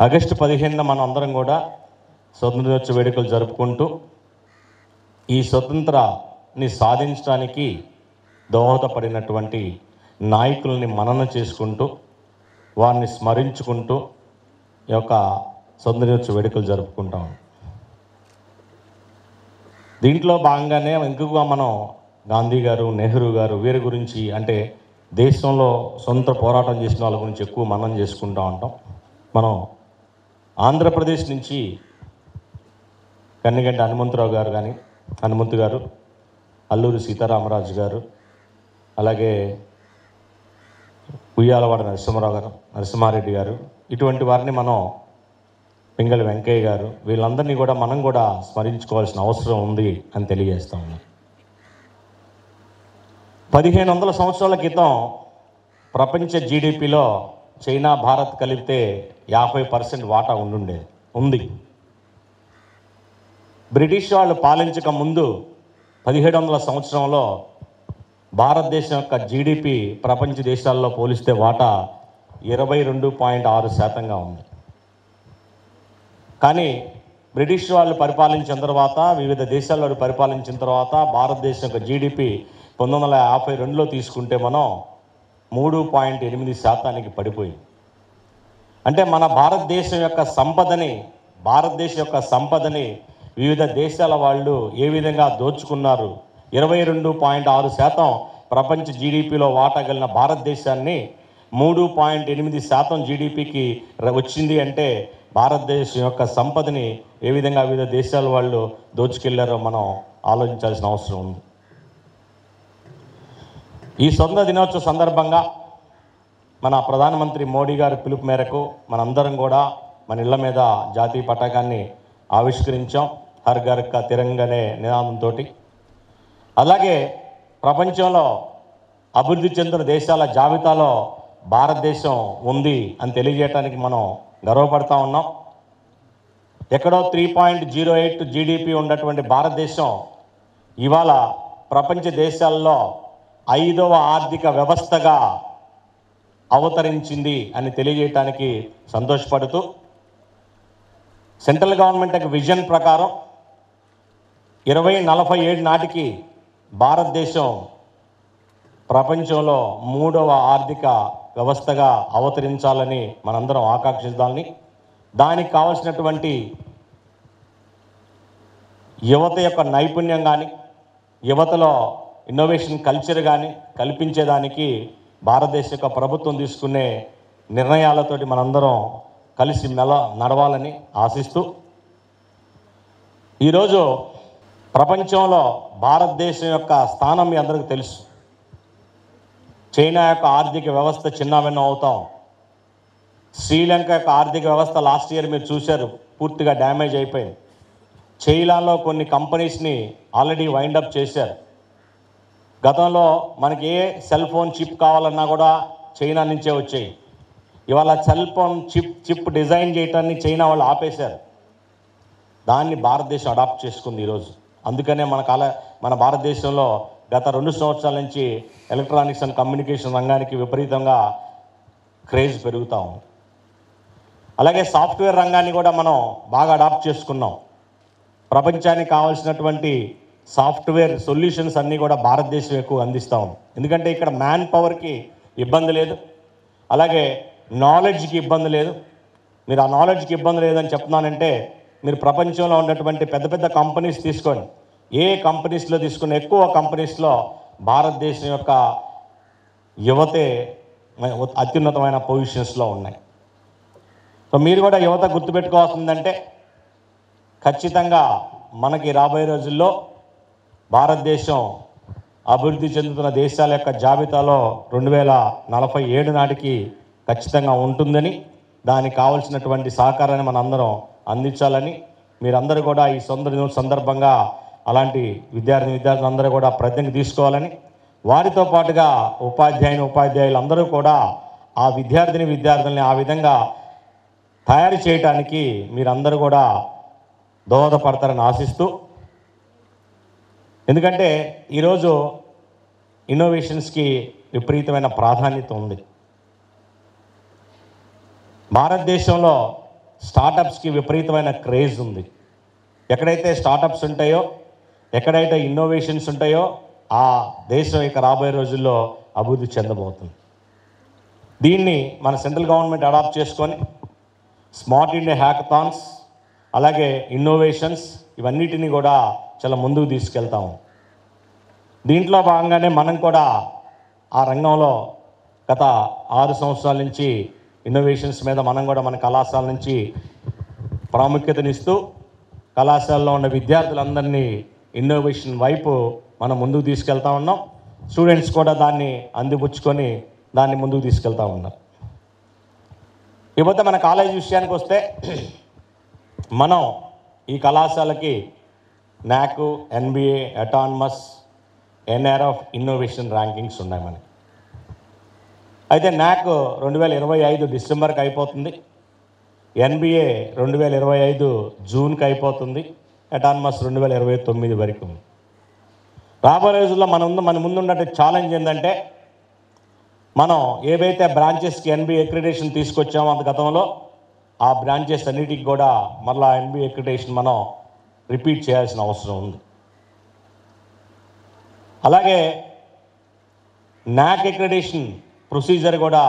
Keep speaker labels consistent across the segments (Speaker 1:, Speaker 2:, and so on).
Speaker 1: August 15న మనం అందరం కూడా స్వతంత్ర దినోత్సవ వేడుకలు జరుపుకుంటూ ఈ స్వతంత్రాన్ని సాధించడానికి దోహదపడినటువంటి నాయకుల్ని మననం చేసుకుంటూ వారిని స్మరించుకుంటూ ఈ యొక్క స్వతంత్ర దినోత్సవ వేడుకలు జరుపుకుంటాం. దీంట్లో భాగంగానే ఇంకొక మనం గాంధీ గారు, నెహ్రూ గారు వీరి గురించి, అంటే దేశంలో సొంత పోరాటం చేసిన వాళ్ళ గురించి ఎక్కువ మననం చేసుకుంటూ ఉంటాం. మనం ఆంధ్రప్రదేశ్ నుంచి కన్నిగంటి హనుమంతరావు గారు కానీ, హనుమంతు గారు, అల్లూరి సీతారామరాజు గారు, అలాగే ఉయ్యాలవాడ నరసింహారావు గారు, నరసింహారెడ్డి గారు, ఇటువంటి వారిని మనం, పింగళి వెంకయ్య గారు, వీళ్ళందరినీ కూడా మనం కూడా స్మరించుకోవాల్సిన అవసరం ఉంది అని తెలియజేస్తా ఉన్నాం. 1500 సంవత్సరాల క్రితం ప్రపంచ జీడిపిలో చైనా, భారత్ కలిపితే 50% వాటా ఉంది. బ్రిటిష్ వాళ్ళు పాలించక ముందు 1700 సంవత్సరంలో భారతదేశం యొక్క జీడిపి ప్రపంచ దేశాల్లో పోలిస్తే వాటా 22.6% ఉంది. కానీ బ్రిటిష్ వాళ్ళు పరిపాలించిన తర్వాత, వివిధ దేశాల్లో పరిపాలించిన తర్వాత భారతదేశం యొక్క జీడిపి 1952లో తీసుకుంటే మనం 3.8% పడిపోయింది. అంటే మన భారతదేశం యొక్క సంపదని వివిధ దేశాల వాళ్ళు ఏ విధంగా దోచుకున్నారు. 22.6% ప్రపంచ జీడిపిలో వాటా కలిగిన భారతదేశాన్ని 3.8% జీడిపికి వచ్చింది అంటే భారతదేశం యొక్క సంపదని ఏ విధంగా వివిధ దేశాల వాళ్ళు దోచుకెళ్లారో మనం ఆలోచించాల్సిన అవసరం ఉంది. ఈ స్వతంత్ర దినోత్సవ సందర్భంగా మన ప్రధానమంత్రి మోడీ గారి పిలుపు మేరకు మనందరం కూడా మన ఇళ్ల మీద జాతీయ పతాకాన్ని ఆవిష్కరించాం, హర్ ఘర్ కా తిరంగా అనే నినాదంతో. అలాగే ప్రపంచంలో అభివృద్ధి చెందిన దేశాల జాబితాలో భారతదేశం ఉంది అని తెలియజేయడానికి మనం గర్వపడతా ఉన్నాం. ఎక్కడో 3.08 జీడిపి ఉన్నటువంటి భారతదేశం ఇవాళ ప్రపంచ దేశాల్లో 5వ ఆర్థిక వ్యవస్థగా అవతరించింది అని తెలియజేయడానికి సంతోషపడుతూ, సెంట్రల్ గవర్నమెంట్ యొక్క విజన్ ప్రకారం 2047 నాటికి భారతదేశం ప్రపంచంలో 3వ ఆర్థిక వ్యవస్థగా అవతరించాలని మనందరం ఆకాంక్షించాలని, దానికి కావాల్సినటువంటి యువత యొక్క నైపుణ్యం కానీ, యువతలో ఇన్నోవేషన్ కల్చర్ కానీ కల్పించేదానికి భారతదేశం యొక్క ప్రభుత్వం తీసుకునే నిర్ణయాలతోటి మనందరం కలిసి నడవాలని ఆశిస్తూ, ఈరోజు ప్రపంచంలో భారతదేశం యొక్క స్థానం మీ అందరికీ తెలుసు. చైనా యొక్క ఆర్థిక వ్యవస్థ చిన్నాభిన్నం అవుతాం. శ్రీలంక యొక్క ఆర్థిక వ్యవస్థ లాస్ట్ ఇయర్ మీరు చూశారు, పూర్తిగా డ్యామేజ్ అయిపోయింది. చైనాలో కొన్ని కంపెనీస్ని ఆల్రెడీ వైండప్ చేశారు. గతంలో మనకి ఏ సెల్ ఫోన్ చిప్ కావాలన్నా కూడా చైనా నుంచే వచ్చాయి. ఇవాళ సెల్ ఫోన్ చిప్ డిజైన్ చేయటాన్ని చైనా వాళ్ళు ఆపేశారు. దాన్ని భారతదేశం అడాప్ట్ చేసుకుంది ఈరోజు. అందుకనే మన భారతదేశంలో గత 2 సంవత్సరాల నుంచి ఎలక్ట్రానిక్స్ అండ్ కమ్యూనికేషన్ రంగానికి విపరీతంగా క్రేజ్ పెరుగుతూ ఉంది. అలాగే సాఫ్ట్వేర్ రంగాన్ని కూడా మనం బాగా అడాప్ట్ చేసుకున్నాం. ప్రపంచానికి కావాల్సినటువంటి సాఫ్ట్వేర్ సొల్యూషన్స్ అన్నీ కూడా భారతదేశం ఎక్కువ అందిస్తూ ఉంది. ఎందుకంటే ఇక్కడ మ్యాన్ పవర్కి ఇబ్బంది లేదు, అలాగే నాలెడ్జ్కి ఇబ్బంది లేదు. మీరు ఆ నాలెడ్జ్కి ఇబ్బంది లేదని చెప్తున్నానంటే, మీరు ప్రపంచంలో ఉన్నటువంటి పెద్ద పెద్ద కంపెనీస్ తీసుకోండి, ఏ కంపెనీస్లో తీసుకున్న ఎక్కువ కంపెనీస్లో భారతదేశం యొక్క యువతే అత్యున్నతమైన పొజిషన్స్లో ఉన్నాయి. సో మీరు కూడా యువత గుర్తుపెట్టుకోవాల్సిందంటే, ఖచ్చితంగా మనకి రాబోయే రోజుల్లో భారతదేశం అభివృద్ధి చెందుతున్న దేశాల యొక్క జాబితాలో 2047 నాటికి ఖచ్చితంగా ఉంటుందని, దానికి కావాల్సినటువంటి సహకారాన్ని మనందరం అందించాలని, మీరందరూ కూడా ఈ స్వతంత్ర దినోత్సవం సందర్భంగా అలాంటి విద్యార్థులందరూ కూడా ప్రతిజ్ఞ తీసుకోవాలని, వారితో పాటుగా ఉపాధ్యాయులు అందరూ కూడా ఆ విద్యార్థుల్ని ఆ విధంగా తయారు చేయడానికి మీరందరూ కూడా దోహదపడతారని ఆశిస్తూ, ఎందుకంటే ఈరోజు ఇన్నోవేషన్స్కి విపరీతమైన ప్రాధాన్యత ఉంది. భారతదేశంలో స్టార్టప్స్కి విపరీతమైన క్రేజ్ ఉంది. ఎక్కడైతే స్టార్టప్స్ ఉంటాయో, ఎక్కడైతే ఇన్నోవేషన్స్ ఉంటాయో, ఆ దేశం ఇక రాబోయే రోజుల్లో అభివృద్ధి చెందబోతుంది. దీన్ని మన సెంట్రల్ గవర్నమెంట్ అడాప్ట్ చేసుకొని స్మార్ట్ ఇండియా హ్యాకథాన్స్, అలాగే ఇన్నోవేషన్స్, ఇవన్నిటిని కూడా చాలా ముందుకు తీసుకెళ్తాము. దీంట్లో భాగంగానే మనం కూడా ఆ రంగంలో గత 6 సంవత్సరాల నుంచి ఇన్నోవేషన్స్ మీద మనం కూడా మన కళాశాల నుంచి ప్రాముఖ్యతనిస్తూ కళాశాలలో ఉన్న విద్యార్థులందరినీ ఇన్నోవేషన్ వైపు మనం ముందుకు తీసుకెళ్తా ఉన్నాం. స్టూడెంట్స్ కూడా దాన్ని అందిపుచ్చుకొని దాన్ని ముందుకు తీసుకెళ్తా ఉన్నారు. ఇకపోతే మన కాలేజీ విషయానికి వస్తే, మనం ఈ కళాశాలకి NAAC, NBA, autonomous, NRF innovation rankings ఉన్నాయి మనకి. అయితే NAAC 2025 డిసెంబర్కి అయిపోతుంది, NBA 2025 జూన్కి అయిపోతుంది, అటానమస్ 2029 వరకు. రాబోయే రోజుల్లో మన ముందున్నట్టు ఛాలెంజ్ ఏంటంటే, మనం ఏవైతే బ్రాంచెస్కి NBA అక్రిడిటేషన్ తీసుకొచ్చామో అంత గతంలో, ఆ బ్రాంచెస్ అన్నిటికి కూడా మరలా NBA అక్రిడిటేషన్ మనం రిపీట్ చేయాల్సిన అవసరం ఉంది. అలాగే NAAC అక్రిడిటేషన్ ప్రొసీజర్ కూడా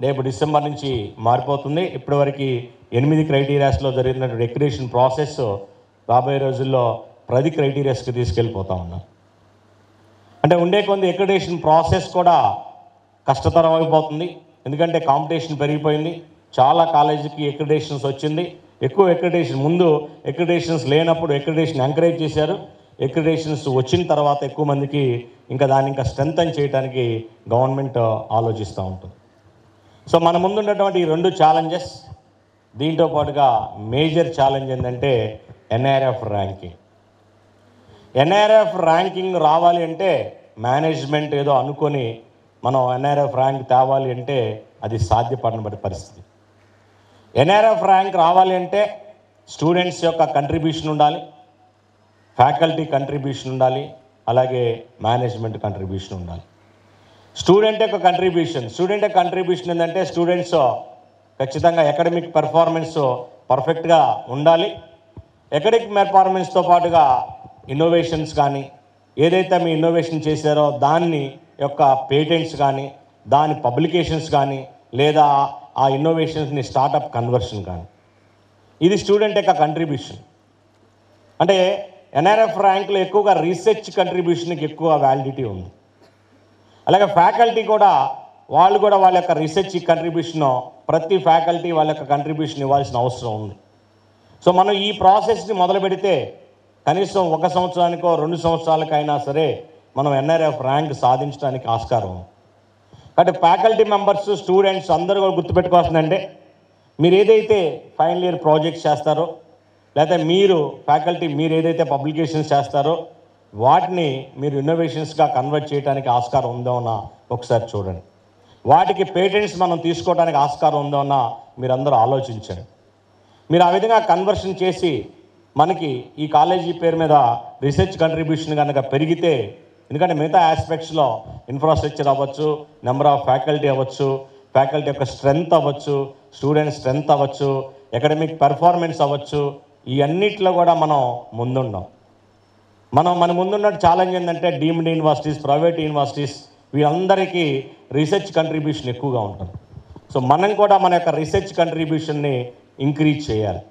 Speaker 1: రేపు డిసెంబర్ నుంచి మారిపోతుంది. ఇప్పటివరకు 8 క్రైటీరియాస్లో జరిగినటువంటి అక్రిడిటేషన్ ప్రాసెస్ రాబోయే రోజుల్లో 10 క్రైటీరియాస్కి తీసుకెళ్ళిపోతా ఉన్నాం. అంటే ఉండే కొంత అక్రిడిటేషన్ ప్రాసెస్ కూడా కష్టతరం అయిపోతుంది. ఎందుకంటే కాంపిటీషన్ పెరిగిపోయింది. చాలా కాలేజీకి అక్రిడిటేషన్స్ వచ్చింది. ఎక్కువ అక్రిడిటేషన్, ముందు అక్రిడిటేషన్స్ లేనప్పుడు అక్రిడిటేషన్ ఎంకరేజ్ చేశారు. అక్రిడిటేషన్స్ వచ్చిన తర్వాత ఎక్కువ మందికి దాన్ని ఇంకా స్ట్రెంథన్ చేయడానికి గవర్నమెంట్ ఆలోచిస్తూ ఉంటుంది. సో మన ముందున్నటువంటి ఈ 2 ఛాలెంజెస్, దీంతో పాటుగా మేజర్ ఛాలెంజ్ ఏంటంటే NRF ర్యాంకింగ్. NRF ర్యాంకింగ్ రావాలి అంటే మేనేజ్మెంట్ ఏదో అనుకొని మనం NRF ర్యాంక్ తేవాలి అంటే అది సాధ్యపడని పరిస్థితి. NRF ర్యాంక్ రావాలి అంటే స్టూడెంట్స్ యొక్క కంట్రిబ్యూషన్ ఉండాలి, ఫ్యాకల్టీ కంట్రిబ్యూషన్ ఉండాలి, అలాగే మేనేజ్మెంట్ కంట్రిబ్యూషన్ ఉండాలి. స్టూడెంట్ యొక్క కంట్రిబ్యూషన్ ఏంటంటే, స్టూడెంట్స్ ఖచ్చితంగా అకాడమిక్ పెర్ఫార్మెన్స్ పర్ఫెక్ట్గా ఉండాలి. అకాడమిక్ పెర్ఫార్మెన్స్తో పాటుగా ఇన్నోవేషన్స్ కానీ, ఏదైతే మీ ఇన్నోవేషన్ చేశారో దాన్ని యొక్క పేటెంట్స్ కానీ, దాని పబ్లికేషన్స్ కానీ, లేదా ఆ ఇన్నోవేషన్స్ని స్టార్టప్ కన్వర్షన్ కానీ, ఇది స్టూడెంట్ యొక్క కంట్రిబ్యూషన్. అంటే NRF ర్యాంకులో ఎక్కువగా రీసెర్చ్ కంట్రిబ్యూషన్కి ఎక్కువ వ్యాలిడిటీ ఉంది. అలాగే ఫ్యాకల్టీ కూడా వాళ్ళ యొక్క రీసెర్చ్ కంట్రిబ్యూషన్, ప్రతి ఫ్యాకల్టీ వాళ్ళ యొక్క కంట్రిబ్యూషన్ ఇవ్వాల్సిన అవసరం ఉంది. సో మనం ఈ ప్రాసెస్ని మొదలు పెడితే కనీసం 1 సంవత్సరానికో 2 సంవత్సరాలకైనా సరే మనం NRF ర్యాంక్ సాధించడానికి ఆస్కారం. కాబట్టి ఫ్యాకల్టీ మెంబర్స్, స్టూడెంట్స్ అందరూ కూడా గుర్తుపెట్టుకోవాల్సిందంటే, మీరు ఏదైతే ఫైనల్ ఇయర్ ప్రాజెక్ట్స్ చేస్తారో, లేదా ఫ్యాకల్టీ మీరు ఏదైతే పబ్లికేషన్స్ చేస్తారో వాటిని మీరు ఇన్నోవేషన్స్గా కన్వర్ట్ చేయడానికి ఆస్కారం ఉందో అన్న ఒకసారి చూడండి. వాటికి పేటెంట్స్ మనం తీసుకోవడానికి ఆస్కారం ఉందో అన్న మీరందరూ ఆలోచించండి. మీరు ఆ విధంగా కన్వర్షన్ చేసి మనకి ఈ కాలేజీ పేరు మీద రీసెర్చ్ కంట్రిబ్యూషన్ కనుక పెరిగితే, ఎందుకంటే మిగతా ఆస్పెక్ట్స్లో ఇన్ఫ్రాస్ట్రక్చర్ అవ్వచ్చు, నెంబర్ ఆఫ్ ఫ్యాకల్టీ అవ్వచ్చు, ఫ్యాకల్టీ యొక్క స్ట్రెంగ్త్ అవ్వచ్చు, స్టూడెంట్ స్ట్రెంగ్త్ అవ్వచ్చు, అకాడమిక్ పెర్ఫార్మెన్స్ అవ్వచ్చు, ఈ అన్నిట్లో కూడా మనం ముందున్నాం. మన ముందున్న ఛాలెంజ్ ఏంటంటే, డీమ్డ్ యూనివర్సిటీస్, ప్రైవేట్ యూనివర్సిటీస్, వీళ్ళందరికీ రీసెర్చ్ కంట్రిబ్యూషన్ ఎక్కువగా ఉంటుంది. సో మనం కూడా మన యొక్క రీసెర్చ్ కంట్రిబ్యూషన్ని ఇంక్రీజ్ చేయాలి.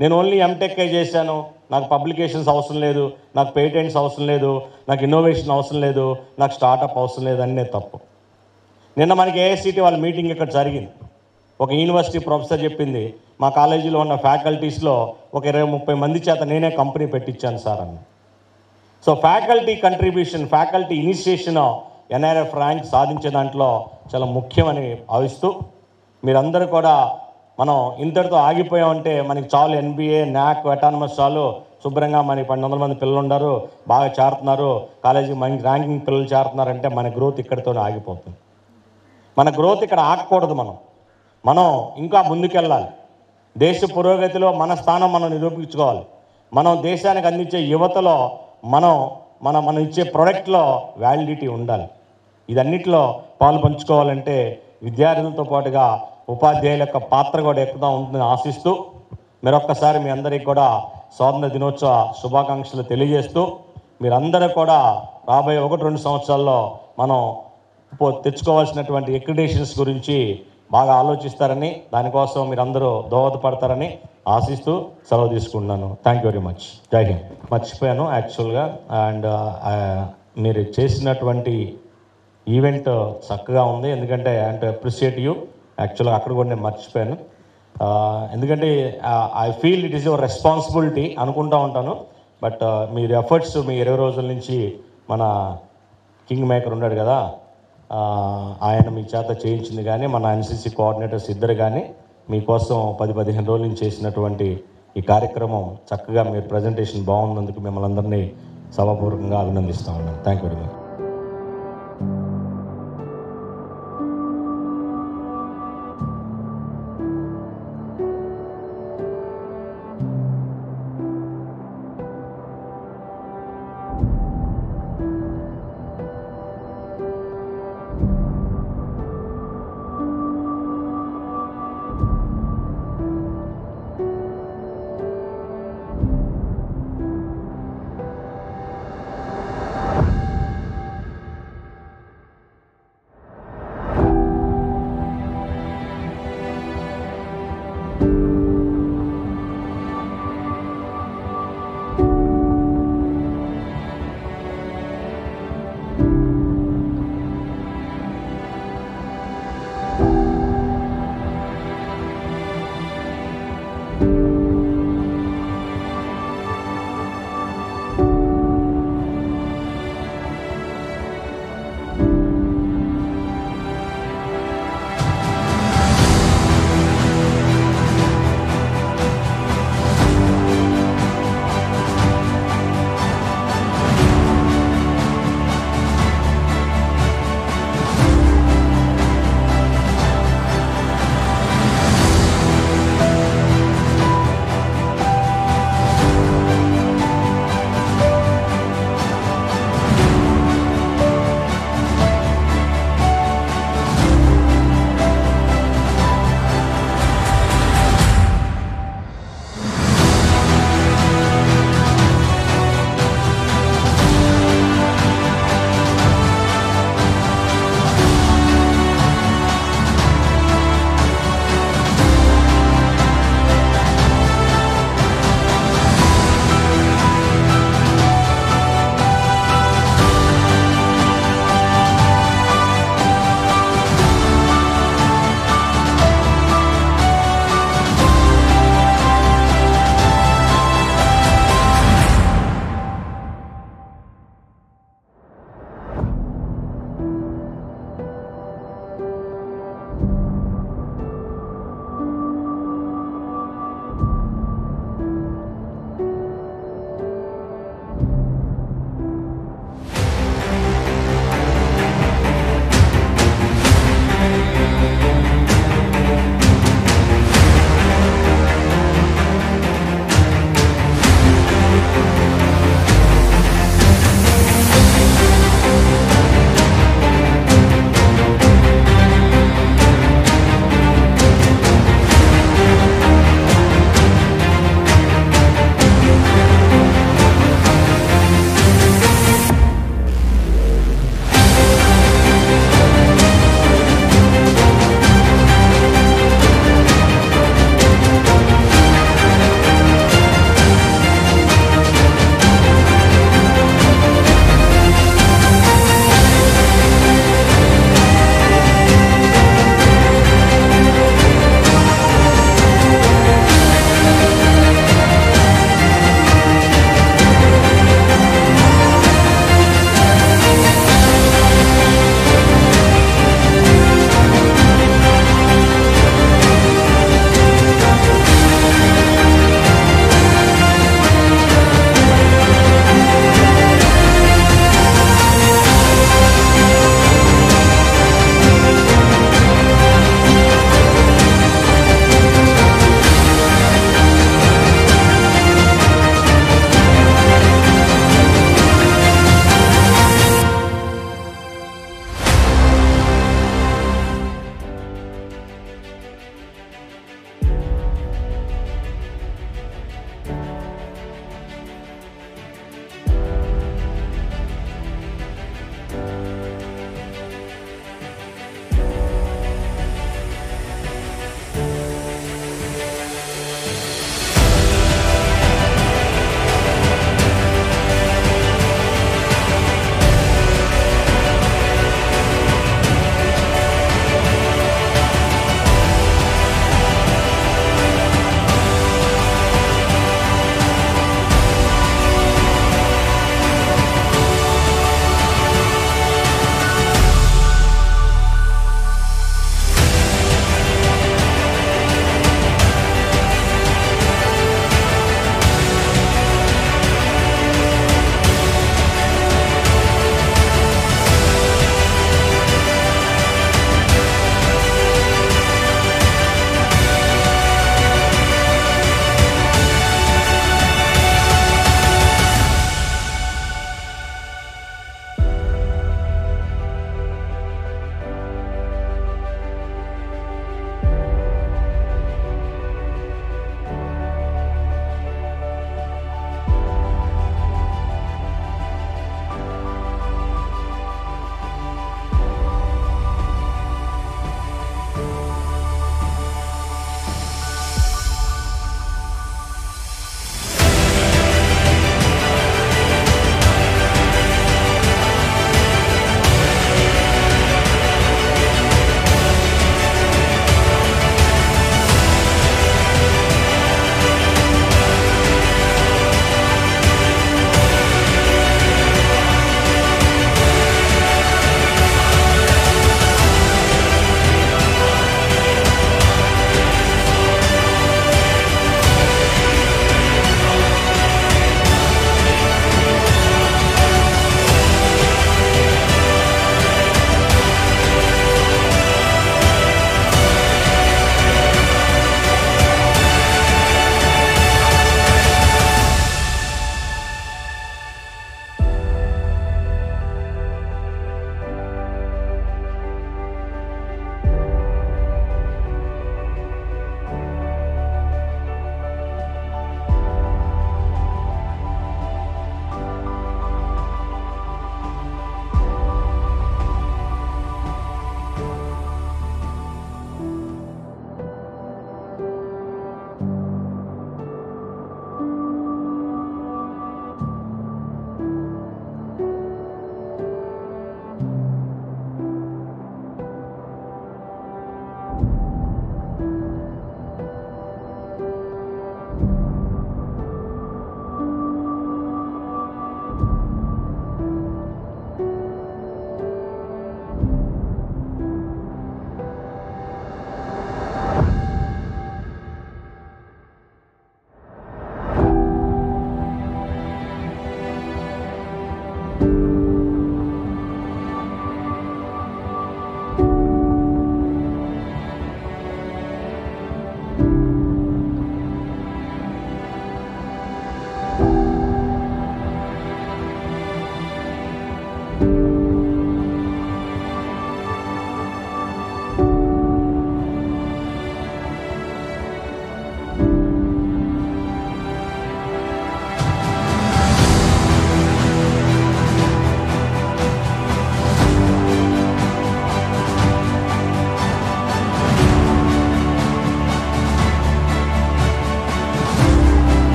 Speaker 1: నేను ఓన్లీ ఎంటెక్ చేశాను, నాకు పబ్లికేషన్స్ అవసరం లేదు, నాకు పేటెంట్స్ అవసరం లేదు, నాకు ఇన్నోవేషన్ అవసరం లేదు, నాకు స్టార్టప్ అవసరం లేదు అనే తప్పు. నిన్న మనకి AICTE వాళ్ళ మీటింగ్ ఇక్కడ జరిగింది. ఒక యూనివర్సిటీ ప్రొఫెసర్ చెప్పింది, మా కాలేజీలో ఉన్న ఫ్యాకల్టీస్లో ఒక 20-30 మంది చేత నేనే కంపెనీ పెట్టించాను సార్ అని. So faculty contribution, faculty initiation NRF rank సాధించే దాంట్లో చాలా ముఖ్యమని భావిస్తూ, మీరందరూ కూడా మనం ఇంతటితో ఆగిపోయామంటే మనకి చాలు, NBA, NAAC, అటానమస్ చాలు, శుభ్రంగా మనకి 1200 మంది పిల్లలు ఉన్నారు, బాగా చేరుతున్నారు, కాలేజీ మంచి ర్యాంకింగ్ పిల్లలు చేరుతున్నారంటే మన గ్రోత్ ఇక్కడితోనే ఆగిపోతుంది. మన గ్రోత్ ఇక్కడ ఆగకూడదు. మనం ఇంకా ముందుకెళ్ళాలి. దేశ పురోగతిలో మన స్థానం మనం నిరూపించుకోవాలి. మనం దేశానికి అందించే యువతలో మనం ఇచ్చే ప్రోడక్ట్లో వ్యాలిడిటీ ఉండాలి. ఇదన్నిటిలో పాలు పంచుకోవాలంటే విద్యార్థులతో పాటుగా ఉపాధ్యాయుల యొక్క పాత్ర కూడా ఎక్కువ ఉంటుందని ఆశిస్తూ మరొక్కసారి మీ అందరికీ కూడా స్వాతంత్ర దినోత్సవ శుభాకాంక్షలు తెలియజేస్తూ మీరందరూ కూడా రాబోయే 1-2 సంవత్సరాల్లో మనం తెచ్చుకోవాల్సినటువంటి ఎక్రిడేషన్స్ గురించి బాగా ఆలోచిస్తారని, దానికోసం మీరందరూ దోహదపడతారని ఆశిస్తూ సెలవు తీసుకుంటున్నాను. Thank you very much. జై హింద్. మర్చిపోయాను యాక్చువల్గా, అండ్ మీరు చేసినటువంటి ఈవెంట్ చక్కగా ఉంది. ఎందుకంటే అప్రిషియేట్ యూ. యాక్చువల్గా అక్కడ కూడా నేను మర్చిపోయాను. ఎందుకంటే I feel it is your responsibility అనుకుంటూ ఉంటాను. బట్ మీరు ఎఫర్ట్స్ మీ 20 రోజుల నుంచి మన కింగ్ మేకర్ ఉన్నాడు కదా, ఆయన మీ చేత చేయించింది కానీ మన ఎన్సీసీ కోఆర్డినేటర్స్ ఇద్దరు కానీ మీకోసం 10-15 రోజుల నుంచి చేసినటువంటి ఈ కార్యక్రమం చక్కగా మీరు ప్రజెంటేషన్ బాగున్నందుకు మిమ్మల్ని అందరినీ సభాపూర్వకంగా అభినందిస్తూ ఉన్నాను. Thank you very much.